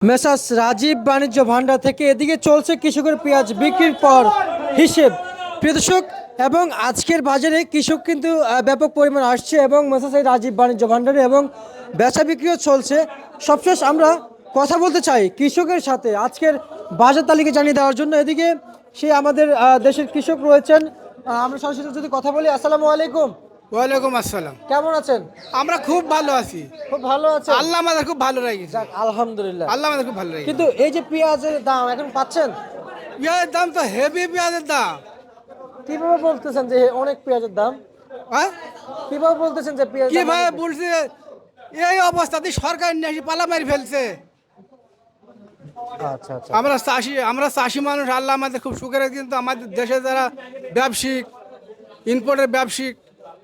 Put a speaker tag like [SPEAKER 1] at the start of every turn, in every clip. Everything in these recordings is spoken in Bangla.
[SPEAKER 1] মেসার্স রাজীব বাণিজ্য ভান্ডার থেকে এদিকে চলছে কৃষকের পেঁয়াজ বিক্রির পর হিসেব। প্রিয় দর্শক, এবং আজকের বাজারে কৃষক কিন্তু ব্যাপক পরিমাণ আসছে এবং মেসার্স এই রাজীব বাণিজ্য ভান্ডারে এবং বেচা বিক্রিও চলছে। সবশেষ আমরা কথা বলতে চাই কৃষকের সাথে আজকের বাজার তালিকা জানিয়ে দেওয়ার জন্য। এদিকে সে আমাদের দেশের কৃষক রয়েছেন, আমরা সরাসরি যদি কথা বলি। আসসালামু আলাইকুম।
[SPEAKER 2] ওয়ালাইকুম আসসালাম।
[SPEAKER 1] কেমন আছেন?
[SPEAKER 2] আমরা খুব ভালো আছি,
[SPEAKER 1] খুব ভালো আছেন?
[SPEAKER 2] আল্লাহ আমাদের খুব ভালো রেখেছে।
[SPEAKER 1] যাক, আলহামদুলিল্লাহ।
[SPEAKER 2] আল্লাহ আমাদের খুব ভালো রেখেছে।
[SPEAKER 1] কিন্তু এই যে পেঁয়াজের দাম এখন পাচ্ছেন,
[SPEAKER 2] পেঁয়াজের দাম তো হেভি, পেঁয়াজের দাম।
[SPEAKER 1] কিভাবে বলতেছেন যে অনেক পেঁয়াজের দাম?
[SPEAKER 2] হ্যাঁ,
[SPEAKER 1] কিভাবে বলতেছেন যে পেঁয়াজ
[SPEAKER 2] কিভাবে বলছে? এই অবস্থাতে সরকার নিয়ে এসে পালা মারি ফেলছে।
[SPEAKER 1] আচ্ছা আচ্ছা
[SPEAKER 2] আমরা চাষি মানুষ, আল্লাহ আমাদের খুব সুখের। কিন্তু আমাদের দেশে যারা ব্যবসায়িক, ইম্পোর্টের ব্যবসায়িক,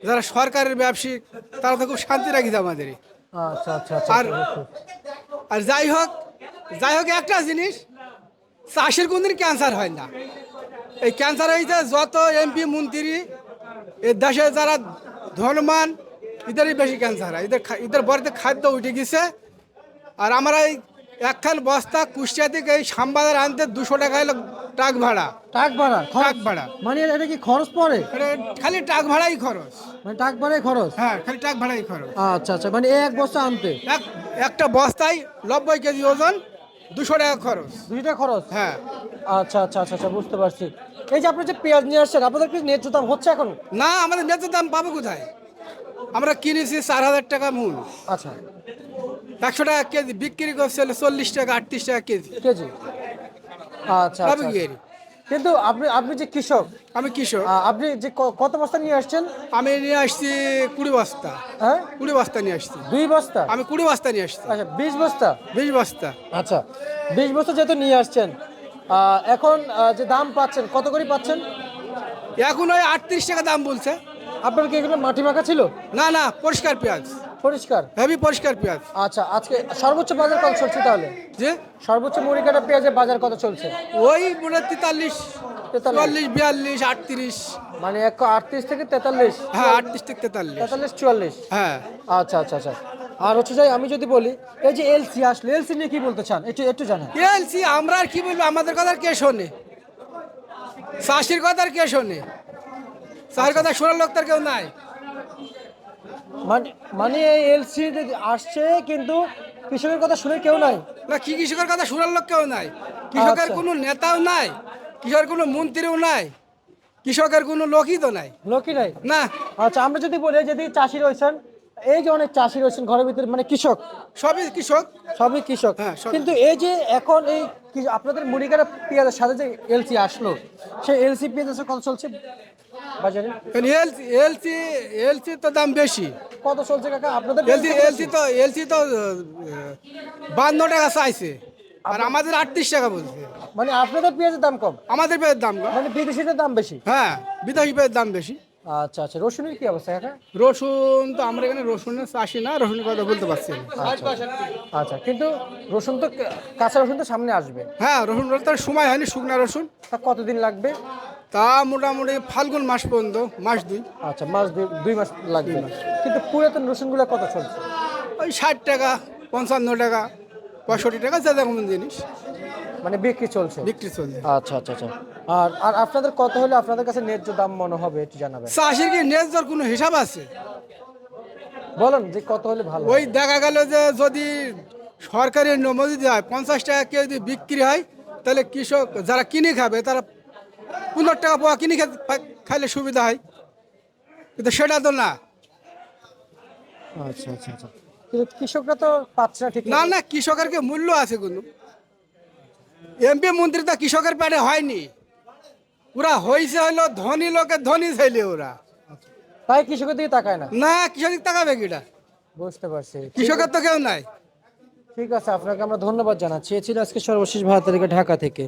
[SPEAKER 2] যারা সরকারের ব্যবসায়িক, তারা তো খুব শান্তি রাখিছে আমাদের।
[SPEAKER 1] আচ্ছা আচ্ছা আচ্ছা
[SPEAKER 2] আর আর যাই হোক একটা জিনিস, চাষির কোনদিন ক্যান্সার হয় না। এই ক্যান্সার হয়েছে যত এমপি মন্ত্রী, এই দেশে যারা ধনমান, এদেরই বেশি ক্যান্সার হয়। এদের বাড়িতে খাদ্য উঠে গেছে। আর আমরা এই একখান বস্তা কুষ্টিয়া থেকে এই শ্যামবাজার আনতে 200 টাকা হলো ট্রাক ভাড়া।
[SPEAKER 1] টাক ভাড়া?
[SPEAKER 2] ট্রাক ভাড়া
[SPEAKER 1] মানে এটা কি খরচ পড়ে?
[SPEAKER 2] এটা খালি ট্রাক ভাড়াই খরচ।
[SPEAKER 1] মানে টাক ভাড়াই খরচ?
[SPEAKER 2] হ্যাঁ, খালি ট্রাক ভাড়াই খরচ।
[SPEAKER 1] আচ্ছা আচ্ছা, মানে এক বস্তা আনতে
[SPEAKER 2] একটা বস্তায় 90 কেজি ওজন, 200 টাকা খরচ।
[SPEAKER 1] 2 টাকা খরচ?
[SPEAKER 2] হ্যাঁ।
[SPEAKER 1] আচ্ছা আচ্ছা আচ্ছা আচ্ছা, বুঝতে পারছি। এই যে আপনি যে পেঁয়াজ নিয়ে আসছেন, আপনাদের কি ন্যায্য দাম হচ্ছে এখন?
[SPEAKER 2] না, আমাদের ন্যায্য দাম পাবো কোথায়? আমরা কিনেছি 4000 টাকা মূল,
[SPEAKER 1] আচ্ছা,
[SPEAKER 2] 100 টাকা কেজি বিক্রি করছে 40 টাকা 38 টাকা কেজি।
[SPEAKER 1] কেজি? আচ্ছা
[SPEAKER 2] পাবো
[SPEAKER 1] আচ্ছা
[SPEAKER 2] কি?
[SPEAKER 1] কিন্তু আপনি আপনি যে কৃষক,
[SPEAKER 2] আমি কৃষক।
[SPEAKER 1] আপনি যে কত বস্তা নিয়ে আসছেন?
[SPEAKER 2] আমি নিয়ে আসছি 20 বস্তা।
[SPEAKER 1] হ্যাঁ,
[SPEAKER 2] 20 বস্তা নিয়ে আসছি।
[SPEAKER 1] 2 বস্তা?
[SPEAKER 2] আমি 20 বস্তা নিয়ে আসছি।
[SPEAKER 1] আচ্ছা, 20 বস্তা?
[SPEAKER 2] 20 বস্তা।
[SPEAKER 1] আচ্ছা, 20 বস্তা যেহেতু নিয়ে আসছেন, এখন যে দাম পাচ্ছেন কত করে পাচ্ছেন?
[SPEAKER 2] এখন ওই 38 টাকা দাম বলছে।
[SPEAKER 1] আপনার কি এগুলো মাটি মাখা ছিল?
[SPEAKER 2] না না, পরিষ্কার পেঁয়াজ,
[SPEAKER 1] পরিষ্কার?
[SPEAKER 2] হেভি পরিষ্কার পেঁয়াজ।
[SPEAKER 1] আচ্ছা, আজকে সর্বোচ্চ বাজার কত চলছে তাহলে?
[SPEAKER 2] যে
[SPEAKER 1] সর্বোচ্চ মুড়িকাটা পেঁয়াজের বাজার কত চলছে?
[SPEAKER 2] ওই মনে 43, 44, 42, 38।
[SPEAKER 1] মানে 38 থেকে 43?
[SPEAKER 2] হ্যাঁ, 38 থেকে 43।
[SPEAKER 1] 43, 44?
[SPEAKER 2] হ্যাঁ।
[SPEAKER 1] আচ্ছা আচ্ছা আচ্ছা। আর হচ্ছে যাই, আমি যদি বলি এই যে এলসি আসলে, এলসি নিয়ে কি বলতে চান একটু একটু জানেন?
[SPEAKER 2] এলসি আমরা আর কি বলবো? আমাদের কথা আর কে শোনে? চাষির কথা আর কে শোনে? চাষির কথা শোনার লোক তার কেউ নাই।
[SPEAKER 1] মানে মানে এই এলসি আসছে কিন্তু কৃষকের কথা শুনে কেউ নাই?
[SPEAKER 2] না, কি কৃষকের কথা শোনার লোক কেউ নাই। কৃষকের
[SPEAKER 1] আচ্ছা।
[SPEAKER 2] কোনো নেতাও নাই, কৃষকের কোনো মন্ত্রীও নাই, কৃষকের কোনো লোকই তো নাই।
[SPEAKER 1] লোকই নাই?
[SPEAKER 2] না।
[SPEAKER 1] আচ্ছা, আমরা যদি বলি যদি চাষি রয়েছেন, এই যে অনেক চাষি রয়েছেন ঘরের ভিতরে, মানে কৃষক,
[SPEAKER 2] সবই কৃষক।
[SPEAKER 1] সবই কৃষক।
[SPEAKER 2] হ্যাঁ, সবই।
[SPEAKER 1] কিন্তু এই যে এখন এই আপনাদের মুড়িকাটা পেঁয়াজের সাথে যে এলসি আসলো, সেই এলসি পেঁয়াজের কত চলছে বাজারে?
[SPEAKER 2] এলসি এলসি এলসি তো দাম বেশি।
[SPEAKER 1] কত চলছে কাকা আপনাদের?
[SPEAKER 2] এলসি তো 52 টাকা চাইছে, আর আমাদের 38 টাকা বলছে।
[SPEAKER 1] মানে আপনাদের পেঁয়াজের দাম কম,
[SPEAKER 2] আমাদের পেঁয়াজের দাম কম।
[SPEAKER 1] মানে বিদেশিদের দাম বেশি?
[SPEAKER 2] হ্যাঁ, বিদেশি পেঁয়াজের দাম বেশি।
[SPEAKER 1] আচ্ছা আচ্ছা, রসুনের কি অবস্থা কাকা?
[SPEAKER 2] রসুন তো আমরা এখানে রসুনের চাষি না, রসুনের কথা বলতে পারছি না।
[SPEAKER 1] আচ্ছা, কিন্তু রসুন তো কাঁচা রসুন তো সামনে আসবে।
[SPEAKER 2] হ্যাঁ, রসুন তার সময় হয়নি, শুকনা রসুন।
[SPEAKER 1] তা কতদিন লাগবে?
[SPEAKER 2] তা মোটামুটি ফাল্গুন মাস পর্যন্ত, মাস 2।
[SPEAKER 1] আচ্ছা, মাস 2 মাস লাগবে। কিন্তু পুরাতন রসুনগুলো কত চলছে?
[SPEAKER 2] ওই 60 টাকা, 55 টাকা, 65 টাকা, যা যেমন জিনিস
[SPEAKER 1] মানে বিক্রি চলছে?
[SPEAKER 2] বিক্রি চলছে।
[SPEAKER 1] আচ্ছা আচ্ছা আচ্ছা। আর আর আপনাদের কত হলে আপনাদের কাছে ন্যায্য দাম মনে হবে একটু জানাবেন?
[SPEAKER 2] চাষির কি ন্যায্যর কোনো হিসাব আছে?
[SPEAKER 1] বলেন যে কত হলে ভালো
[SPEAKER 2] ওই
[SPEAKER 1] হয়?
[SPEAKER 2] দেখা গেল যে যদি সরকারি অনুমতি দেয় 50 টাকা কেজি বিক্রি হয়, তাহলে কৃষক যারা কিনে খাবে তারা 15 টাকা পোয়া কিনে খাইলে সুবিধা হয়। কিন্তু সেটা তো না।
[SPEAKER 1] আচ্ছা আচ্ছা আচ্ছা, কিন্তু কৃষকরা তো পাচ্ছে না ঠিক
[SPEAKER 2] না না, কৃষকের কি মূল্য আছে কোনো? এমপি মন্ত্রী তো কৃষকের পেটে হয়নি, ওরা হয়েছে হলো ধনী লোকের ধনী ছেলে ওরা।
[SPEAKER 1] তাই কৃষকের দিকে তাকায় না?
[SPEAKER 2] না, কৃষক তাকাবে কিটা?
[SPEAKER 1] বুঝতে পারছি।
[SPEAKER 2] কৃষকের তো কেউ নাই।
[SPEAKER 1] ঠিক আছে, আপনাকে আমরা ধন্যবাদ জানাচ্ছি। এ ছিল আজকে সর্বশেষ ভারত তালিকা ঢাকা থেকে।